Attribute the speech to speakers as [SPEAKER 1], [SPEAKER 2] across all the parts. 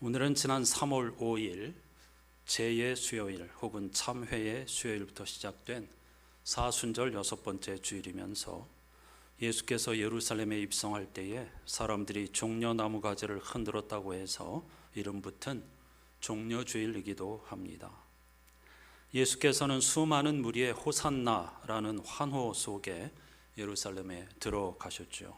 [SPEAKER 1] 오늘은 지난 3월 5일 제의 수요일 혹은 참회의 수요일부터 시작된 사순절 6번째 주일이면서 예수께서 예루살렘에 입성할 때에 사람들이 종려나무 가지를 흔들었다고 해서 이름 붙은 종려주일이기도 합니다. 예수께서는 수많은 무리의 호산나라는 환호 속에 예루살렘에 들어가셨죠.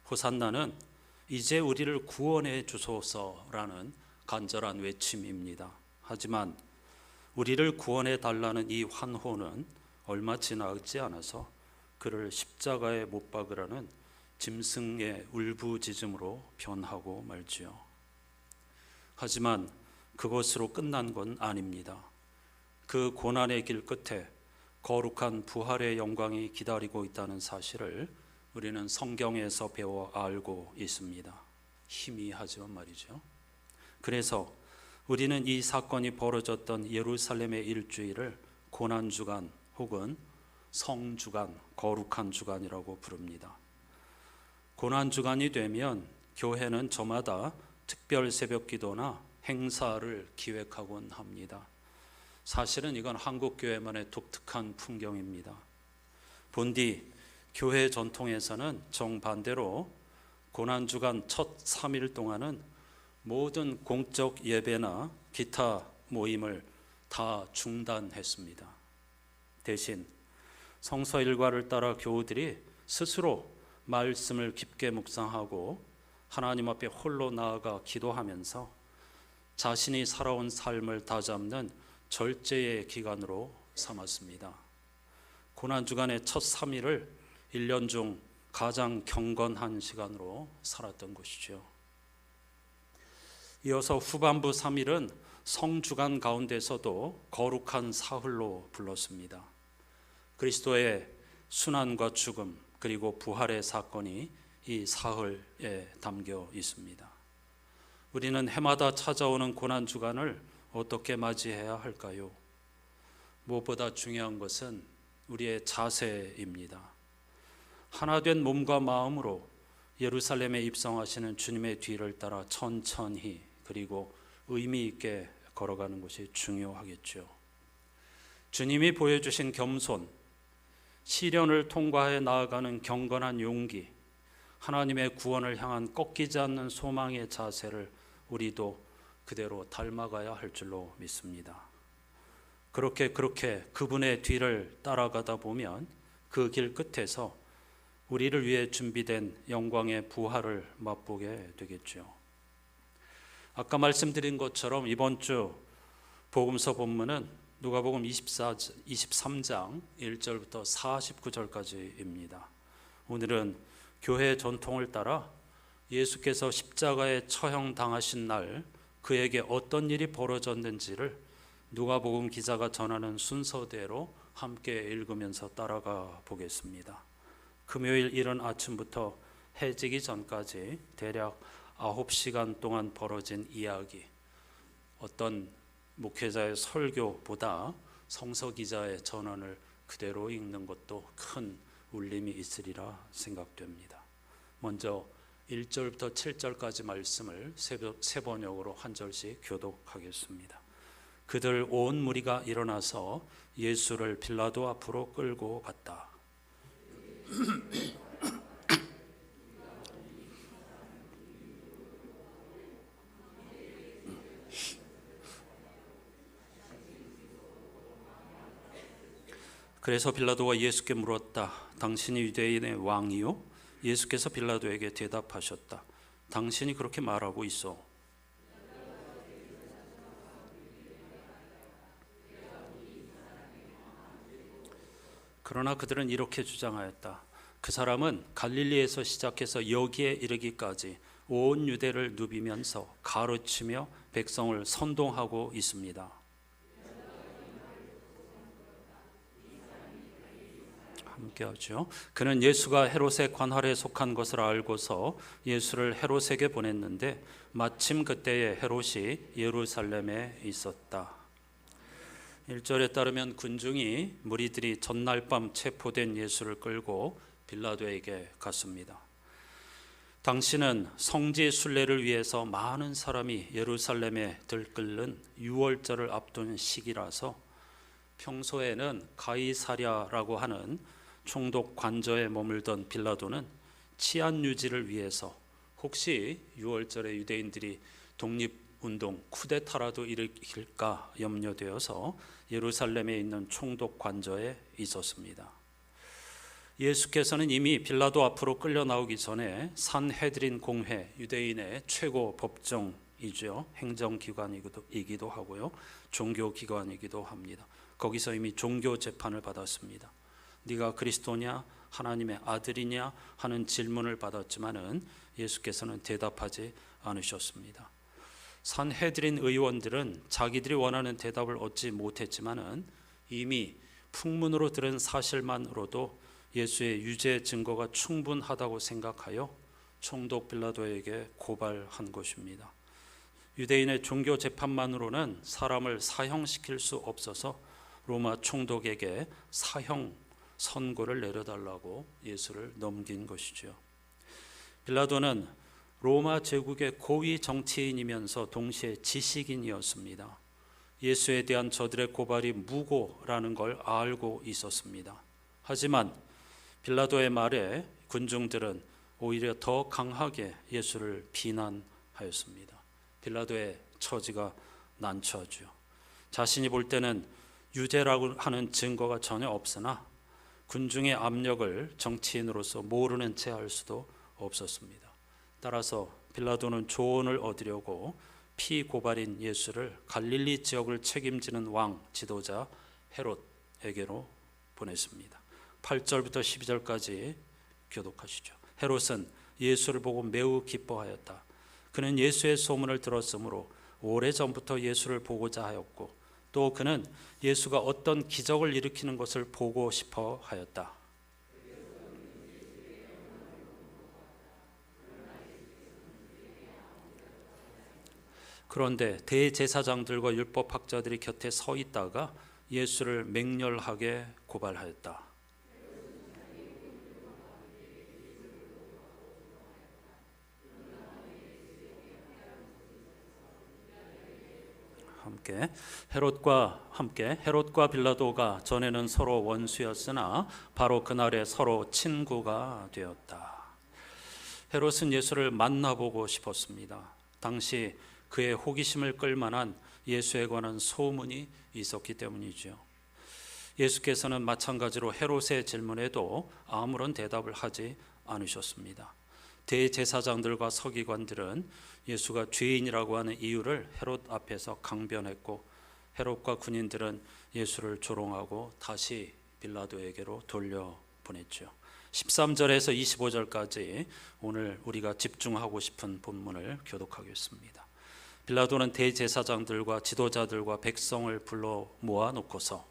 [SPEAKER 1] 호산나는 이제 우리를 구원해 주소서라는 간절한 외침입니다. 하지만 우리를 구원해 달라는 이 환호는 얼마 지나지 않아서 그를 십자가에 못 박으라는 짐승의 울부짖음으로 변하고 말지요. 하지만 그것으로 끝난 건 아닙니다. 그 고난의 길 끝에 거룩한 부활의 영광이 기다리고 있다는 사실을 우리는 성경에서 배워 알고 있습니다. 희미하지만 말이죠. 그래서 우리는 이 사건이 벌어졌던 예루살렘의 일주일을 고난주간 혹은 성주간, 거룩한 주간이라고 부릅니다. 고난주간이 되면 교회는 저마다 특별 새벽기도나 행사를 기획하곤 합니다. 사실은 이건 한국교회만의 독특한 풍경입니다. 본디 교회 전통에서는 정반대로 고난주간 첫 3일 동안은 모든 공적 예배나 기타 모임을 다 중단했습니다. 대신 성서 일과를 따라 교우들이 스스로 말씀을 깊게 묵상하고 하나님 앞에 홀로 나아가 기도하면서 자신이 살아온 삶을 다잡는 절제의 기간으로 삼았습니다. 고난주간의 첫 3일을 1년 중 가장 경건한 시간으로 살았던 것이죠. 이어서 후반부 3일은 성주간 가운데서도 거룩한 사흘로 불렀습니다. 그리스도의 순환과 죽음 그리고 부활의 사건이 이 사흘에 담겨 있습니다. 우리는 해마다 찾아오는 고난주간을 어떻게 맞이해야 할까요? 무엇보다 중요한 것은 우리의 자세입니다. 하나된 몸과 마음으로 예루살렘에 입성하시는 주님의 뒤를 따라 천천히 그리고 의미 있게 걸어가는 것이 중요하겠죠. 주님이 보여주신 겸손, 시련을 통과해 나아가는 경건한 용기, 하나님의 구원을 향한 꺾이지 않는 소망의 자세를 우리도 그대로 닮아가야 할 줄로 믿습니다. 그렇게 그분의 뒤를 따라가다 보면 그 길 끝에서 우리를 위해 준비된 영광의 부활을 맛보게 되겠죠. 아까 말씀드린 것처럼 이번 주 복음서 본문은 누가복음 23장 1절부터 49절까지입니다. 오늘은 교회 전통을 따라 예수께서 십자가에 처형당하신 날 그에게 어떤 일이 벌어졌는지를 누가복음 기자가 전하는 순서대로 함께 읽으면서 따라가 보겠습니다. 금요일 이른 아침부터 해지기 전까지 대략 9시간 동안 벌어진 이야기, 어떤 목회자의 설교보다 성서 기자의 전언을 그대로 읽는 것도 큰 울림이 있으리라 생각됩니다. 먼저 1절부터 7절까지 말씀을 세 번역으로 한 절씩 교독하겠습니다. 그들 온 무리가 일어나서 예수를 빌라도 앞으로 끌고 갔다. 그래서 빌라도가 예수께 물었다. 당신이 유대인의 왕이요? 예수께서 빌라도에게 대답하셨다. 당신이 그렇게 말하고 있어. 그러나 그들은 이렇게 주장하였다. 그 사람은 갈릴리에서 시작해서 여기에 이르기까지 온 유대를 누비면서 가르치며 백성을 선동하고 있습니다. 함께하죠. 그는 예수가 헤롯의 관할에 속한 것을 알고서 예수를 헤롯에게 보냈는데 마침 그때에 헤롯이 예루살렘에 있었다. 1절에 따르면 군중이 무리들이 전날 밤 체포된 예수를 끌고 빌라도에게 갔습니다. 당시는 성지 순례를 위해서 많은 사람이 예루살렘에 들끓는 유월절을 앞둔 시기라서 평소에는 가이사랴라고 하는 총독 관저에 머물던 빌라도는 치안 유지를 위해서 혹시 유월절에 유대인들이 독립운동 쿠데타라도 일으킬까 염려되어서 예루살렘에 있는 총독 관저에 있었습니다. 예수께서는 이미 빌라도 앞으로 끌려 나오기 전에 산헤드린 공회, 유대인의 최고 법정이죠. 행정기관이기도 하고요. 종교기관이기도 합니다. 거기서 이미 종교 재판을 받았습니다. 네가 그리스도냐 하나님의 아들이냐 하는 질문을 받았지만은 예수께서는 대답하지 않으셨습니다. 산헤드린 의원들은 자기들이 원하는 대답을 얻지 못했지만은 이미 풍문으로 들은 사실만으로도 예수의 유죄 증거가 충분하다고 생각하여 총독 빌라도에게 고발한 것입니다. 유대인의 종교 재판만으로는 사람을 사형시킬 수 없어서 로마 총독에게 사형 선고를 내려달라고 예수를 넘긴 것이죠. 빌라도는 로마 제국의 고위 정치인이면서 동시에 지식인이었습니다. 예수에 대한 저들의 고발이 무고라는 걸 알고 있었습니다. 하지만 빌라도의 말에 군중들은 오히려 더 강하게 예수를 비난하였습니다. 빌라도의 처지가 난처하죠. 자신이 볼 때는 유죄라고 하는 증거가 전혀 없으나 군중의 압력을 정치인으로서 모르는 채 할 수도 없었습니다. 따라서 빌라도는 조언을 얻으려고 피고발인 예수를 갈릴리 지역을 책임지는 왕 지도자 헤롯에게로 보냈습니다. 8절부터 12절까지 교독하시죠. 헤롯은 예수를 보고 매우 기뻐하였다. 그는 예수의 소문을 들었으므로 오래전부터 예수를 보고자 하였고 또 그는 예수가 어떤 기적을 일으키는 것을 보고 싶어 하였다. 그런데 대제사장들과 율법학자들이 곁에 서 있다가 예수를 맹렬하게 고발하였다. 헤롯과 빌라도가 전에는 서로 원수였으나 바로 그날에 서로 친구가 되었다. 헤롯은 예수를 만나보고 싶었습니다. 당시 그의 호기심을 끌만한 예수에 관한 소문이 있었기 때문이죠. 예수께서는 마찬가지로 헤롯의 질문에도 아무런 대답을 하지 않으셨습니다. 대제사장들과 서기관들은 예수가 죄인이라고 하는 이유를 헤롯 앞에서 강변했고 헤롯과 군인들은 예수를 조롱하고 다시 빌라도에게로 돌려보냈죠. 13절에서 25절까지 오늘 우리가 집중하고 싶은 본문을 교독하겠습니다. 빌라도는 대제사장들과 지도자들과 백성을 불러 모아놓고서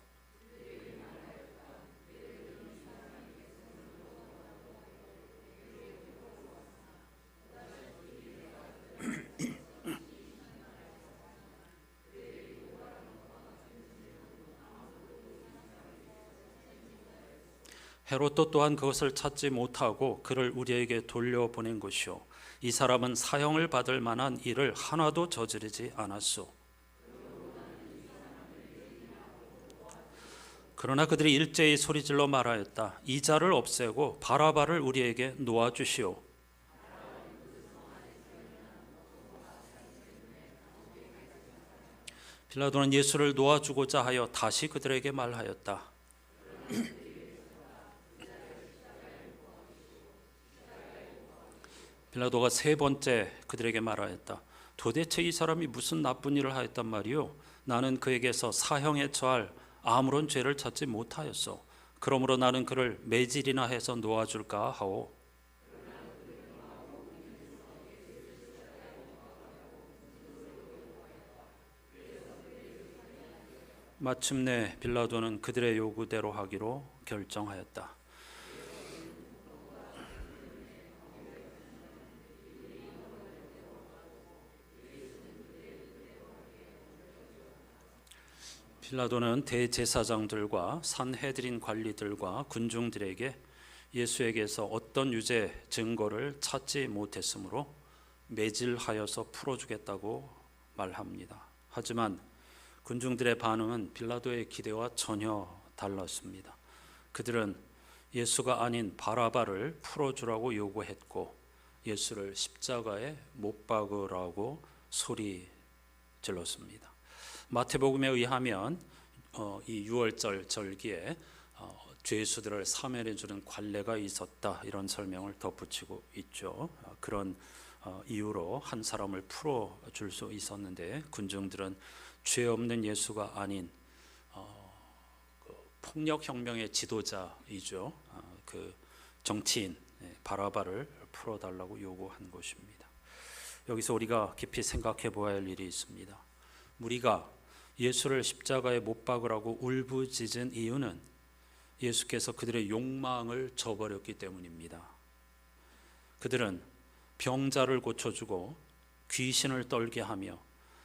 [SPEAKER 1] 헤롯도 또한 그것을 찾지 못하고 그를 우리에게 돌려보낸 것이요 이 사람은 사형을 받을 만한 일을 하나도 저지르지 않았소. 그러나 그들이 일제히 소리질러 말하였다. 이 자를 없애고 바라바를 우리에게 놓아주시오. 빌라도는 예수를 놓아주고자 하여 다시 그들에게 말하였다. 빌라도가 세 번째 그들에게 말하였다. 도대체 이 사람이 무슨 나쁜 일을 하였단 말이오? 나는 그에게서 사형에 처할 아무런 죄를 찾지 못하였소. 그러므로 나는 그를 매질이나 해서 놓아줄까 하오. 마침내 빌라도는 그들의 요구대로 하기로 결정하였다. 빌라도는 대제사장들과 산헤드린 관리들과 군중들에게 예수에게서 어떤 유죄 증거를 찾지 못했으므로 매질하여서 풀어주겠다고 말합니다. 하지만 군중들의 반응은 빌라도의 기대와 전혀 달랐습니다. 그들은 예수가 아닌 바라바를 풀어주라고 요구했고 예수를 십자가에 못 박으라고 소리 질렀습니다. 마태복음에 의하면 이 유월절 절기에 죄수들을 사면해 주는 관례가 있었다, 이런 설명을 덧붙이고 있죠. 그런 이유로 한 사람을 풀어줄 수 있었는데 군중들은 죄 없는 예수가 아닌 폭력혁명의 지도자이죠, 그 정치인 바라바를 풀어달라고 요구한 것입니다. 여기서 우리가 깊이 생각해 보아야 할 일이 있습니다. 무리가 예수를 십자가에 못 박으라고 울부짖은 이유는 예수께서 그들의 욕망을 저버렸기 때문입니다. 그들은 병자를 고쳐주고 귀신을 떨게 하며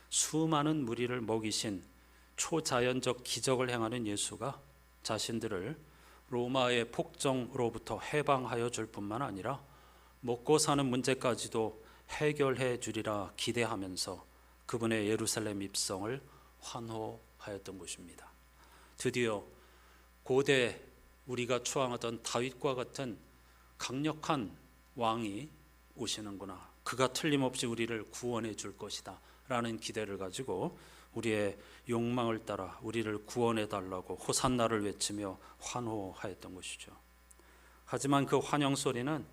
[SPEAKER 1] 수많은 무리를 먹이신 초자연적 기적을 행하는 예수가 자신들을 로마의 폭정으로부터 해방하여 줄 뿐만 아니라 먹고 사는 문제까지도 해결해 주리라 기대하면서 그분의 예루살렘 입성을 환호하였던 것입니다. 드디어 고대 우리가 추앙하던 다윗과 같은 강력한 왕이 오시는구나, 그가 틀림없이 우리를 구원해 줄 것이다 라는 기대를 가지고 우리의 욕망을 따라 우리를 구원해 달라고 호산나를 외치며 환호하였던 것이죠. 하지만 그 환영 소리는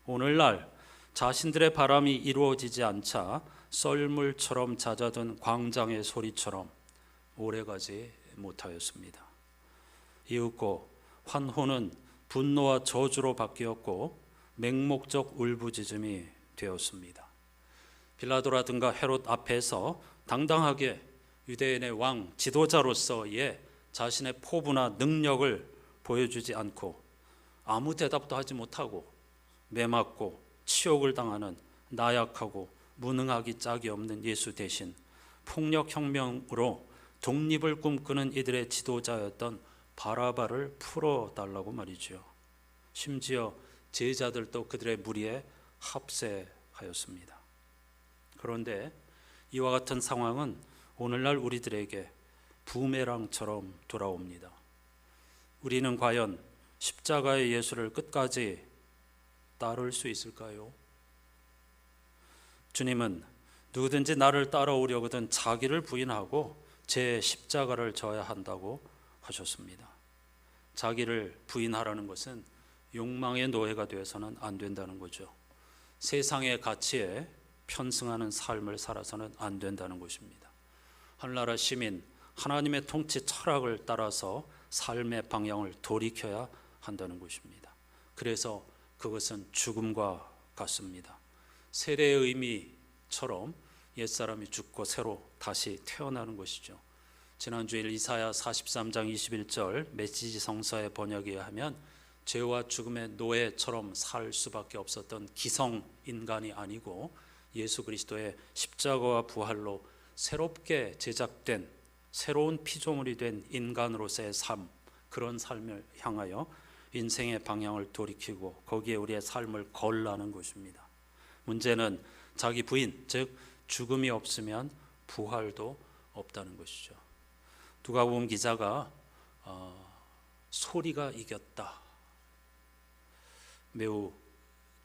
[SPEAKER 1] 오늘날 자신들의 바람이 이루어지지 않자 썰물처럼 잦아든 광장의 소리처럼 오래가지 못하였습니다. 이윽고 환호는 분노와 저주로 바뀌었고 맹목적 울부짖음이 되었습니다. 빌라도라든가 헤롯 앞에서 당당하게 유대인의 왕 지도자로서의 자신의 포부나 능력을 보여주지 않고 아무 대답도 하지 못하고 매맞고 치욕을 당하는 나약하고 무능하기 짝이 없는 예수 대신 폭력혁명으로 독립을 꿈꾸는 이들의 지도자였던 바라바를 풀어달라고 말이죠. 심지어 제자들도 그들의 무리에 합세하였습니다. 그런데 이와 같은 상황은 오늘날 우리들에게 부메랑처럼 돌아옵니다. 우리는 과연 십자가의 예수를 끝까지 따를 수 있을까요? 주님은 누구든지 나를 따라오려거든 자기를 부인하고 제 십자가를 져야 한다고 하셨습니다. 자기를 부인하라는 것은 욕망의 노예가 되어서는 안 된다는 거죠. 세상의 가치에 편승하는 삶을 살아서는 안 된다는 것입니다. 하늘나라 시민, 하나님의 통치 철학을 따라서 삶의 방향을 돌이켜야 한다는 것입니다. 그래서 그것은 죽음과 같습니다. 세례의 의미처럼 옛사람이 죽고 새로 다시 태어나는 것이죠. 지난주일 이사야 43장 21절 메시지 성서의 번역에 의하면 죄와 죽음의 노예처럼 살 수밖에 없었던 기성 인간이 아니고 예수 그리스도의 십자가와 부활로 새롭게 제작된 새로운 피조물이 된 인간으로서의 삶, 그런 삶을 향하여 인생의 방향을 돌이키고 거기에 우리의 삶을 걸라는 것입니다. 문제는 자기 부인, 즉 죽음이 없으면 부활도 없다는 것이죠. 누가복음 기자가 소리가 이겼다, 매우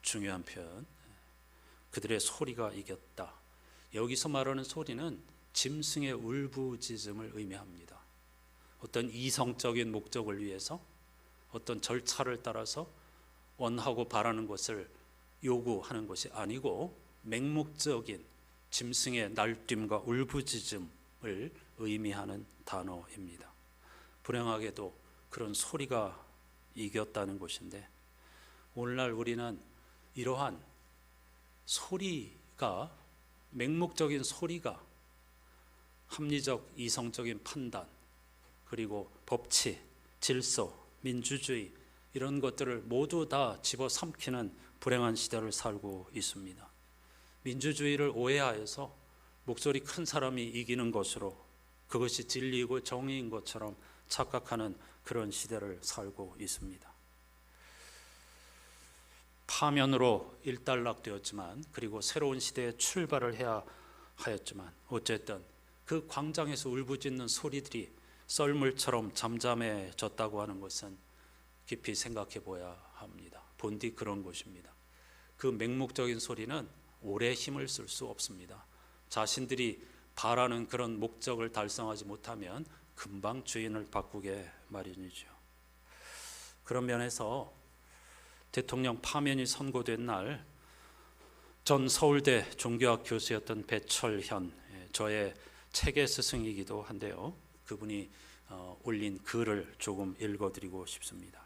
[SPEAKER 1] 중요한 표현, 그들의 소리가 이겼다. 여기서 말하는 소리는 짐승의 울부짖음을 의미합니다. 어떤 이성적인 목적을 위해서 어떤 절차를 따라서 원하고 바라는 것을 요구하는 것이 아니고 맹목적인 짐승의 날뛰임과 울부짖음을 의미하는 단어입니다. 불행하게도 그런 소리가 이겼다는 것인데 오늘날 우리는 이러한 소리가, 맹목적인 소리가 합리적 이성적인 판단, 그리고 법치, 질서, 민주주의 이런 것들을 모두 다 집어삼키는 불행한 시대를 살고 있습니다. 민주주의를 오해하여서 목소리 큰 사람이 이기는 것으로 그것이 진리이고 정의인 것처럼 착각하는 그런 시대를 살고 있습니다. 파면으로 일단락되었지만, 그리고 새로운 시대에 출발을 해야 하였지만, 어쨌든 그 광장에서 울부짖는 소리들이 썰물처럼 잠잠해졌다고 하는 것은 깊이 생각해 보아야 합니다. 본디 그런 것입니다. 그 맹목적인 소리는 오래 힘을 쓸 수 없습니다. 자신들이 바라는 그런 목적을 달성하지 못하면 금방 주인을 바꾸게 마련이죠. 그런 면에서 대통령 파면이 선고된 날, 전 서울대 종교학 교수였던 배철현, 저의 책의 스승이기도 한데요, 그분이 올린 글을 조금 읽어드리고 싶습니다.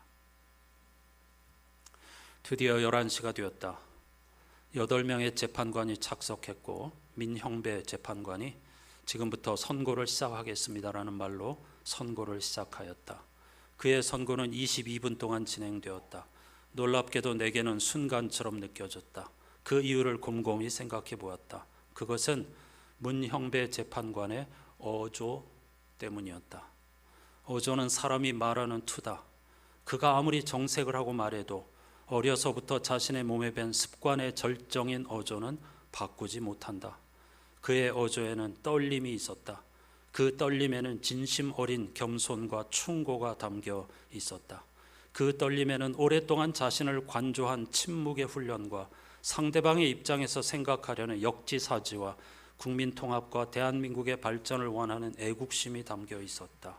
[SPEAKER 1] 드디어 11시가 되었다. 8명의 재판관이 착석했고, 민형배 재판관이 지금부터 선고를 시작하겠습니다라는 말로 선고를 시작하였다. 그의 선고는 22분 동안 진행되었다. 놀랍게도 내게는 순간처럼 느껴졌다. 그 이유를 곰곰이 생각해 보았다. 그것은 문형배 재판관의 어조 때문이었다. 어조는 사람이 말하는 투다. 그가 아무리 정색을 하고 말해도 어려서부터 자신의 몸에 밴 습관의 절정인 어조는 바꾸지 못한다. 그의 어조에는 떨림이 있었다. 그 떨림에는 진심 어린 겸손과 충고가 담겨 있었다. 그 떨림에는 오랫동안 자신을 관조한 침묵의 훈련과 상대방의 입장에서 생각하려는 역지사지와 국민 통합과 대한민국의 발전을 원하는 애국심이 담겨 있었다.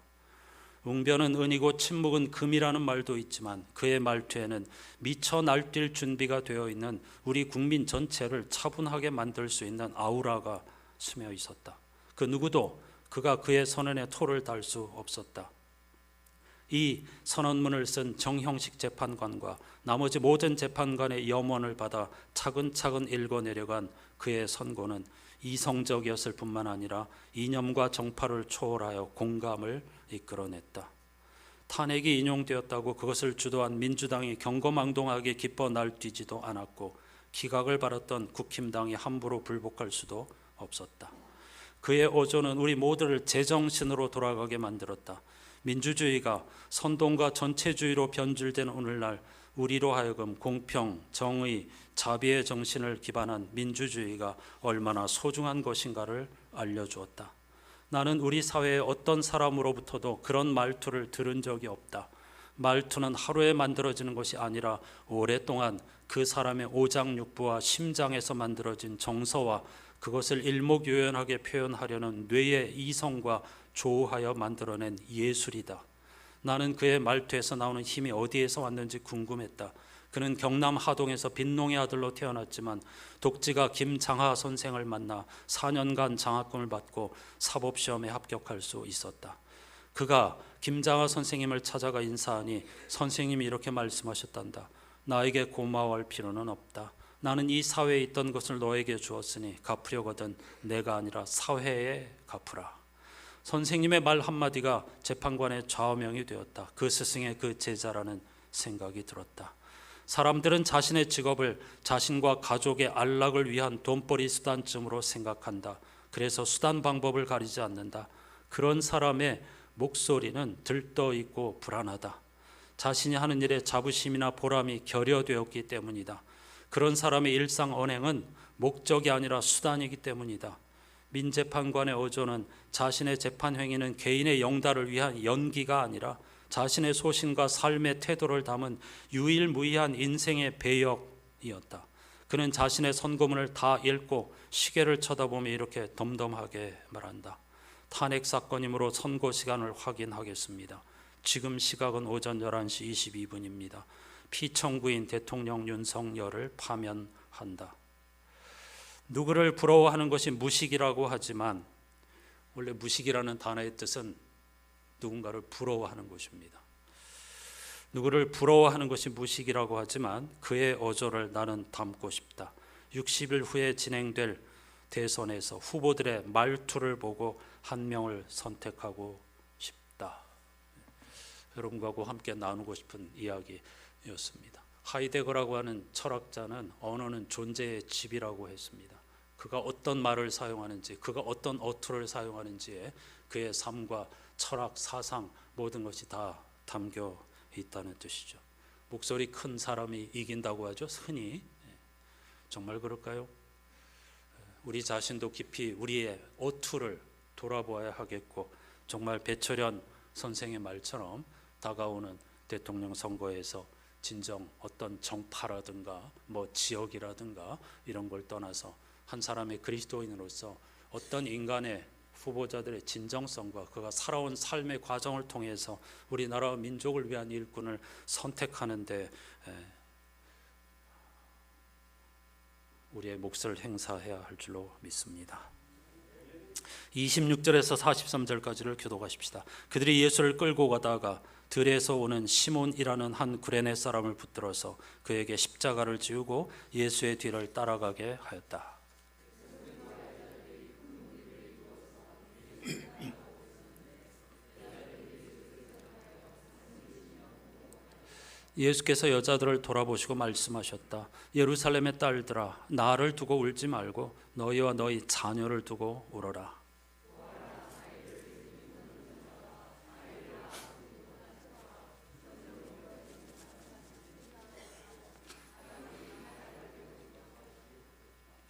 [SPEAKER 1] 웅변은 은이고 침묵은 금이라는 말도 있지만, 그의 말투에는 미쳐 날뛸 준비가 되어 있는 우리 국민 전체를 차분하게 만들 수 있는 아우라가 스며 있었다. 그 누구도 그가 그의 선언에 토를 달 수 없었다. 이 선언문을 쓴 정형식 재판관과 나머지 모든 재판관의 염원을 받아 차근차근 읽어내려간 그의 선고는 이성적이었을 뿐만 아니라 이념과 정파를 초월하여 공감을 이끌어냈다. 탄핵이 인용되었다고 그것을 주도한 민주당이 경거망동하게 기뻐 날뛰지도 않았고, 기각을 받았던 국힘당이 함부로 불복할 수도 없었다. 그의 어조는 우리 모두를 제정신으로 돌아가게 만들었다. 민주주의가 선동과 전체주의로 변질된 오늘날 우리로 하여금 공평, 정의, 자비의 정신을 기반한 민주주의가 얼마나 소중한 것인가를 알려주었다. 나는 우리 사회의 어떤 사람으로부터도 그런 말투를 들은 적이 없다. 말투는 하루에 만들어지는 것이 아니라 오랫동안 그 사람의 오장육부와 심장에서 만들어진 정서와 그것을 일목요연하게 표현하려는 뇌의 이성과 조우하여 만들어낸 예술이다. 나는 그의 말투에서 나오는 힘이 어디에서 왔는지 궁금했다. 그는 경남 하동에서 빈농의 아들로 태어났지만 독지가 김장하 선생을 만나 4년간 장학금을 받고 사법시험에 합격할 수 있었다. 그가 김장하 선생님을 찾아가 인사하니 선생님이 이렇게 말씀하셨단다. 나에게 고마워할 필요는 없다. 나는 이 사회에 있던 것을 너에게 주었으니 갚으려거든 내가 아니라 사회에 갚으라. 선생님의 말 한마디가 재판관의 좌우명이 되었다. 그 스승의 그 제자라는 생각이 들었다. 사람들은 자신의 직업을 자신과 가족의 안락을 위한 돈벌이 수단쯤으로 생각한다. 그래서 수단 방법을 가리지 않는다. 그런 사람의 목소리는 들떠있고 불안하다. 자신이 하는 일에 자부심이나 보람이 결여되었기 때문이다. 그런 사람의 일상 언행은 목적이 아니라 수단이기 때문이다. 민재판관의 어조는 자신의 재판 행위는 개인의 영달을 위한 연기가 아니라 자신의 소신과 삶의 태도를 담은 유일무이한 인생의 배역이었다. 그는 자신의 선고문을 다 읽고 시계를 쳐다보며 이렇게 덤덤하게 말한다. 탄핵 사건이므로 선고 시간을 확인하겠습니다. 지금 시각은 오전 11시 22분입니다. 피청구인 대통령 윤석열을 파면한다. 누구를 부러워하는 것이 무식이라고 하지만 원래 무식이라는 단어의 뜻은 누군가를 부러워하는 것입니다. 누구를 부러워하는 것이 무식이라고 하지만 그의 어조를 나는 담고 싶다. 60일 후에 진행될 대선에서 후보들의 말투를 보고 한 명을 선택하고 싶다. 여러분과 함께 나누고 싶은 이야기였습니다. 하이데거라고 하는 철학자는 언어는 존재의 집이라고 했습니다. 그가 어떤 말을 사용하는지, 그가 어떤 어투를 사용하는지에 그의 삶과 철학, 사상 모든 것이 다 담겨 있다는 뜻이죠. 목소리 큰 사람이 이긴다고 하죠, 흔히. 정말 그럴까요? 우리 자신도 깊이 우리의 어투를 돌아보아야 하겠고, 정말 배철현 선생의 말처럼 다가오는 대통령 선거에서 진정 어떤 정파라든가 지역이라든가 이런 걸 떠나서 한 사람의 그리스도인으로서 어떤 인간의 후보자들의 진정성과 그가 살아온 삶의 과정을 통해서 우리나라와 민족을 위한 일꾼을 선택하는데 우리의 몫을 행사해야 할 줄로 믿습니다. 26절에서 43절까지를 교독하십시다. 그들이 예수를 끌고 가다가 들에서 오는 시몬이라는 한 구레네 사람을 붙들어서 그에게 십자가를 지우고 예수의 뒤를 따라가게 하였다. 예수께서 여자들을 돌아보시고 말씀하셨다. 예루살렘의 딸들아, 나를 두고 울지 말고 너희와 너희 자녀를 두고 울어라.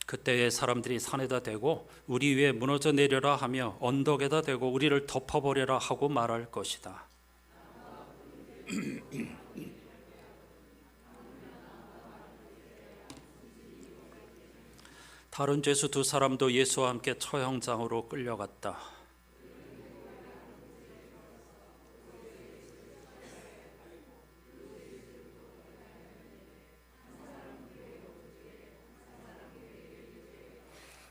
[SPEAKER 1] 그때에 사람들이 산에다 대고 우리 위에 무너져 내려라 하며 언덕에다 대고 우리를 덮어버려라 하고 말할 것이다. 다른 죄수 두 사람도 예수와 함께 처형장으로 끌려갔다.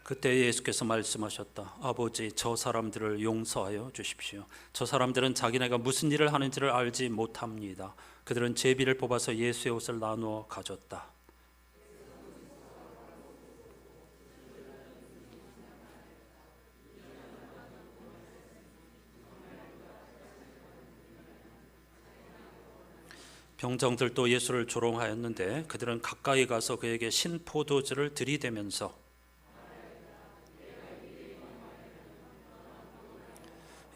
[SPEAKER 1] 그때 예수께서 말씀하셨다. 아버지, 저 사람들을 용서하여 주십시오. 저 사람들은 자기네가 무슨 일을 하는지를 알지 못합니다. 그들은 제비를 뽑아서 예수의 옷을 나누어 가졌다. 병정들도 예수를 조롱하였는데 그들은 가까이 가서 그에게 신포도주를 들이대면서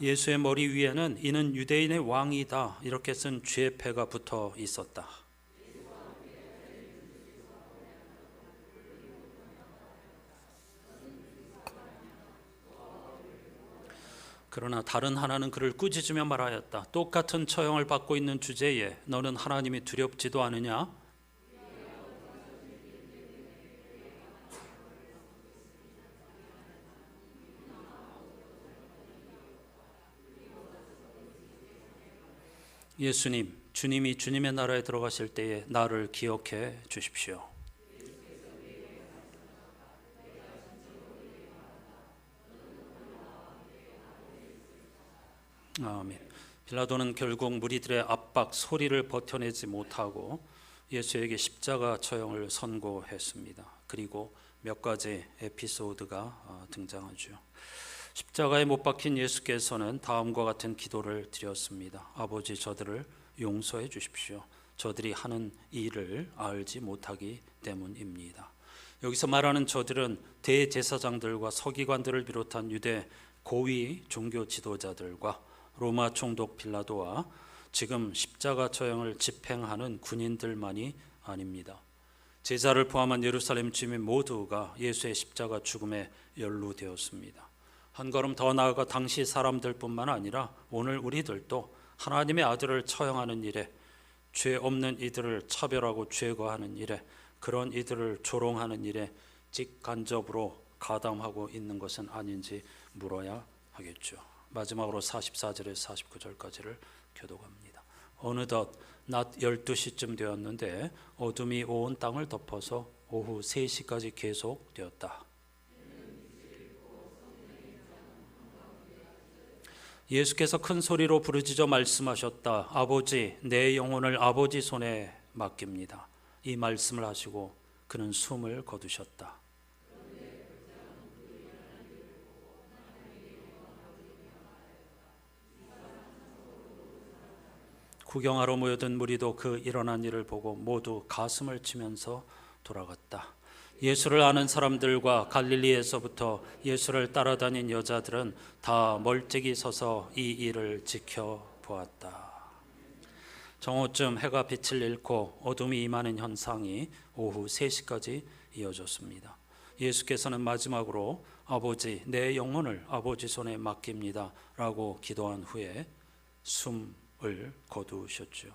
[SPEAKER 1] 예수의 머리 위에는 이는 유대인의 왕이다 이렇게 쓴 쥐패가 붙어 있었다. 그러나 다른 하나는 그를 꾸짖으며 말하였다. 똑같은 처형을 받고 있는 주제에 너는 하나님이 두렵지도 않으냐? 예수님, 주님이 주님의 나라에 들어가실 때에 나를 기억해 주십시오. 아멘. 빌라도는 결국 무리들의 압박 소리를 버텨내지 못하고 예수에게 십자가 처형을 선고했습니다. 그리고 몇 가지 에피소드가 등장하죠. 십자가에 못 박힌 예수께서는 다음과 같은 기도를 드렸습니다. 아버지, 저들을 용서해 주십시오. 저들이 하는 일을 알지 못하기 때문입니다. 여기서 말하는 저들은 대제사장들과 서기관들을 비롯한 유대 고위 종교 지도자들과 로마 총독 빌라도와 지금 십자가 처형을 집행하는 군인들만이 아닙니다. 제자를 포함한 예루살렘 주민 모두가 예수의 십자가 죽음에 연루되었습니다. 한 걸음 더 나아가 당시 사람들뿐만 아니라 오늘 우리들도 하나님의 아들을 처형하는 일에, 죄 없는 이들을 차별하고 제거하는 일에, 그런 이들을 조롱하는 일에 직간접으로 가담하고 있는 것은 아닌지 물어야 하겠죠. 마지막으로 44절에서 49절까지를 교독합니다. 어느덧 낮 12시쯤 되었는데 어둠이 온 땅을 덮어서 오후 3시까지 계속되었다. 예수께서 큰 소리로 부르짖어 말씀하셨다. 아버지, 내 영혼을 아버지 손에 맡깁니다. 이 말씀을 하시고 그는 숨을 거두셨다. 구경하러 모여든 무리도 그 일어난 일을 보고 모두 가슴을 치면서 돌아갔다. 예수를 아는 사람들과 갈릴리에서부터 예수를 따라다닌 여자들은 다 멀찍이 서서 이 일을 지켜보았다. 정오쯤 해가 빛을 잃고 어둠이 임하는 현상이 오후 3시까지 이어졌습니다. 예수께서는 마지막으로 아버지, 내 영혼을 아버지 손에 맡깁니다 라고 기도한 후에 숨을 거두셨죠.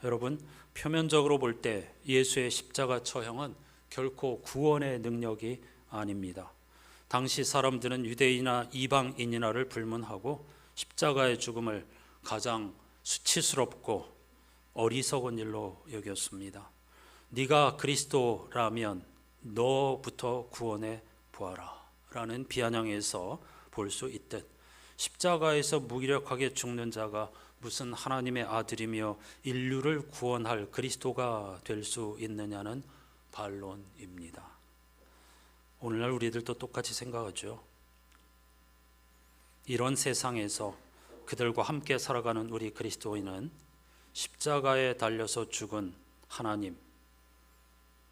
[SPEAKER 1] 여러분, 표면적으로 볼 때 예수의 십자가 처형은 결코 구원의 능력이 아닙니다. 당시 사람들은 유대인이나 이방인이나를 불문하고 십자가의 죽음을 가장 수치스럽고 어리석은 일로 여겼습니다. 네가 그리스도라면 너부터 구원해 보아라 라는 비아냥에서 볼 수 있듯, 십자가에서 무기력하게 죽는 자가 무슨 하나님의 아들이며 인류를 구원할 그리스도가 될 수 있느냐는 반론입니다. 오늘날 우리들도 똑같이 생각하죠. 이런 세상에서 그들과 함께 살아가는 우리 그리스도인은 십자가에 달려서 죽은 하나님,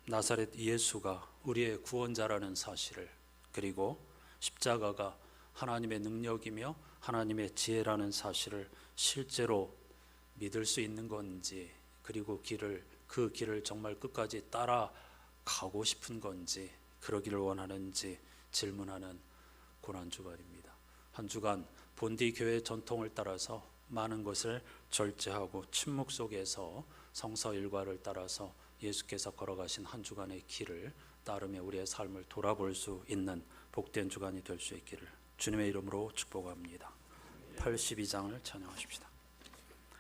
[SPEAKER 1] 나사렛 예수가 우리의 구원자라는 사실을, 그리고 십자가가 하나님의 능력이며 하나님의 지혜라는 사실을 실제로 믿을 수 있는 건지, 그리고 그 길을 정말 끝까지 따라가고 싶은 건지, 그러기를 원하는지 질문하는 고난주간입니다. 한 주간 본디 교회 전통을 따라서 많은 것을 절제하고 침묵 속에서 성서 일과를 따라서 예수께서 걸어가신 한 주간의 길을 따르며 우리의 삶을 돌아볼 수 있는 복된 주간이 될 수 있기를 주님의 이름으로 축복합니다. 82장을 찬양하십시다.